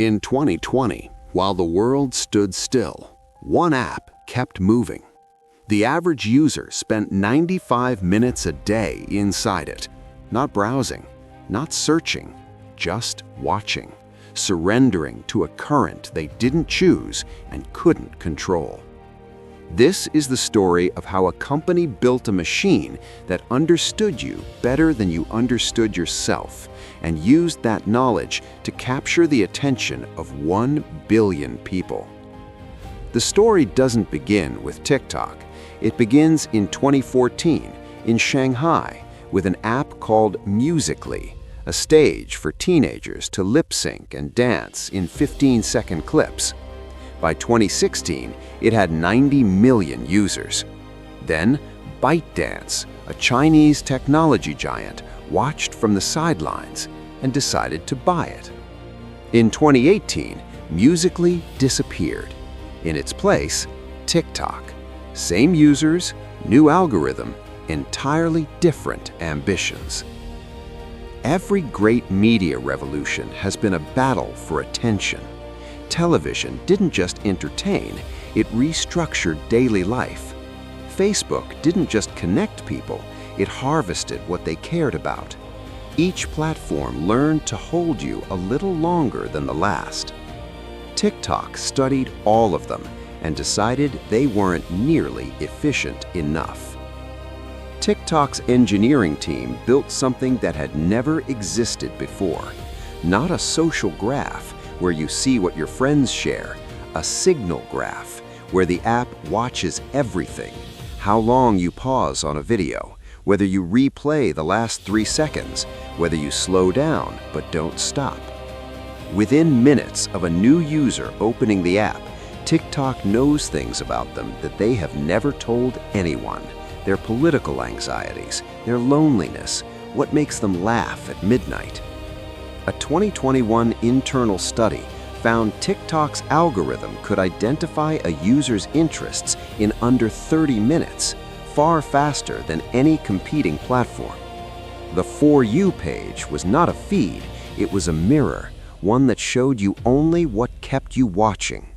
In 2020, while the world stood still, one app kept moving. The average user spent 95 minutes a day inside it, not browsing, not searching, just watching, surrendering to a current they didn't choose and couldn't control. This is the story of how a company built a machine that understood you better than you understood yourself and used that knowledge to capture the attention of 1 billion people. The story doesn't begin with TikTok. It begins in 2014 in Shanghai with an app called Musical.ly, a stage for teenagers to lip-sync and dance in 15-second clips. By 2016, it had 90 million users. Then, ByteDance, a Chinese technology giant, watched from the sidelines and decided to buy it. In 2018, Musical.ly disappeared. In its place, TikTok. Same users, new algorithm, entirely different ambitions. Every great media revolution has been a battle for attention. Television didn't just entertain, it restructured daily life. Facebook didn't just connect people, it harvested what they cared about. Each platform learned to hold you a little longer than the last. TikTok studied all of them and decided they weren't nearly efficient enough. TikTok's engineering team built something that had never existed before. Not a social graph where you see what your friends share, a signal graph where the app watches everything. How long you pause on a video, whether you replay the last 3 seconds, whether you slow down but don't stop. Within minutes of a new user opening the app, TikTok knows things about them that they have never told anyone. Their political anxieties, their loneliness, what makes them laugh at midnight. A 2021 internal study found TikTok's algorithm could identify a user's interests in under 30 minutes, far faster than any competing platform. The For You page was not a feed, it was a mirror, one that showed you only what kept you watching.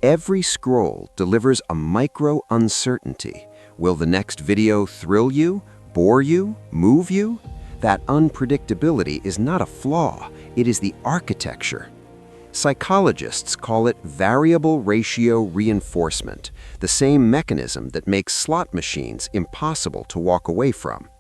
Every scroll delivers a micro uncertainty. Will the next video thrill you, bore you, move you? That unpredictability is not a flaw, it is the architecture. Psychologists call it variable ratio reinforcement, the same mechanism that makes slot machines impossible to walk away from.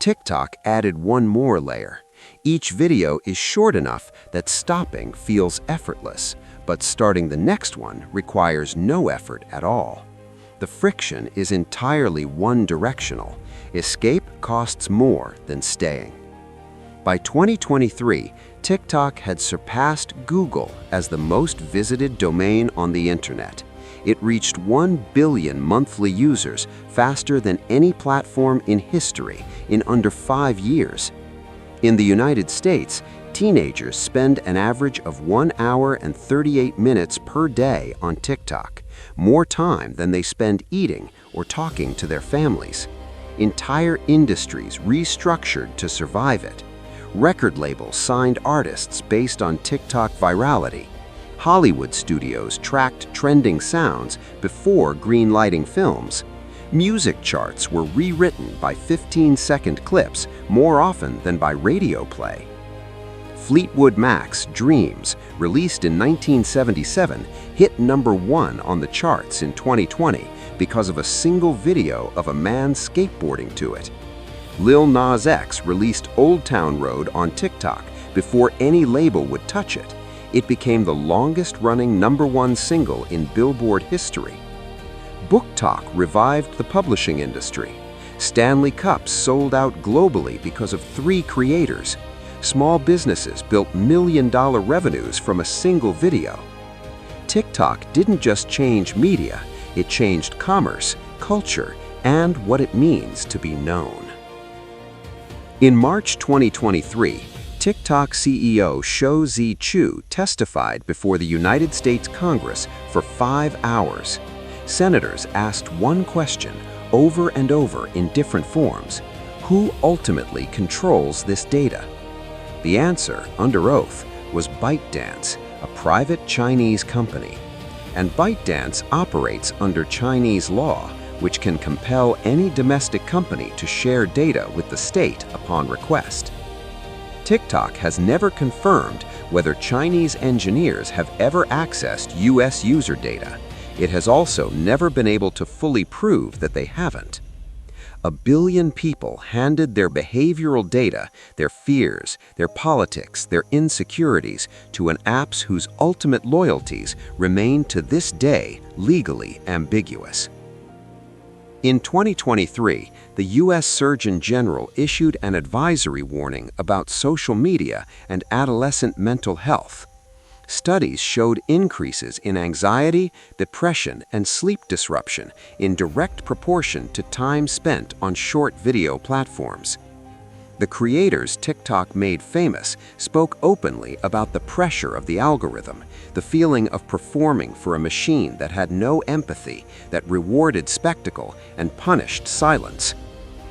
TikTok added one more layer. Each video is short enough that stopping feels effortless, but starting the next one requires no effort at all. The friction is entirely one-directional. Escape costs more than staying. By 2023, TikTok had surpassed Google as the most visited domain on the internet. It reached 1 billion monthly users faster than any platform in history in under 5 years. In the United States, teenagers spend an average of 1 hour and 38 minutes per day on TikTok, more time than they spend eating or talking to their families. Entire industries restructured to survive it. Record labels signed artists based on TikTok virality. Hollywood studios tracked trending sounds before green-lighting films. Music charts were rewritten by 15-second clips more often than by radio play. Fleetwood Mac's Dreams, released in 1977, hit #1 on the charts in 2020 because of a single video of a man skateboarding to it. Lil Nas X released Old Town Road on TikTok before any label would touch it. It became the longest-running #1 single in Billboard history. BookTok revived the publishing industry. Stanley Cups sold out globally because of 3 creators. Small businesses built million-dollar revenues from a single video. TikTok didn't just change media, it changed commerce, culture, and what it means to be known. In March 2023, TikTok CEO Shou Zi Chew testified before the United States Congress for 5 hours. Senators asked one question over and over in different forms: who ultimately controls this data? The answer, under oath, was ByteDance, a private Chinese company. And ByteDance operates under Chinese law, which can compel any domestic company to share data with the state upon request. TikTok has never confirmed whether Chinese engineers have ever accessed US user data. It has also never been able to fully prove that they haven't. 1 billion people handed their behavioral data, their fears, their politics, their insecurities to an app whose ultimate loyalties remain to this day legally ambiguous. In 2023, the U.S. Surgeon General issued an advisory warning about social media and adolescent mental health. Studies showed increases in anxiety, depression, and sleep disruption in direct proportion to time spent on short video platforms. The creators TikTok made famous spoke openly about the pressure of the algorithm, the feeling of performing for a machine that had no empathy, that rewarded spectacle and punished silence.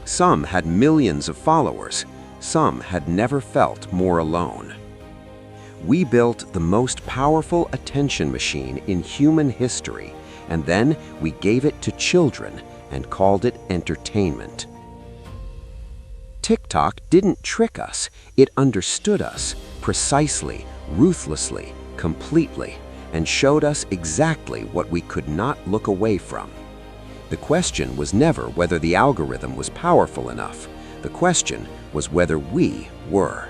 Some had millions of followers. Some had never felt more alone. We built the most powerful attention machine in human history, and then we gave it to children and called it entertainment. TikTok didn't trick us. It understood us precisely, ruthlessly, completely, and showed us exactly what we could not look away from. The question was never whether the algorithm was powerful enough. The question was whether we were.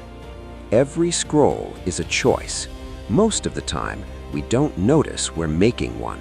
Every scroll is a choice. Most of the time, we don't notice we're making one.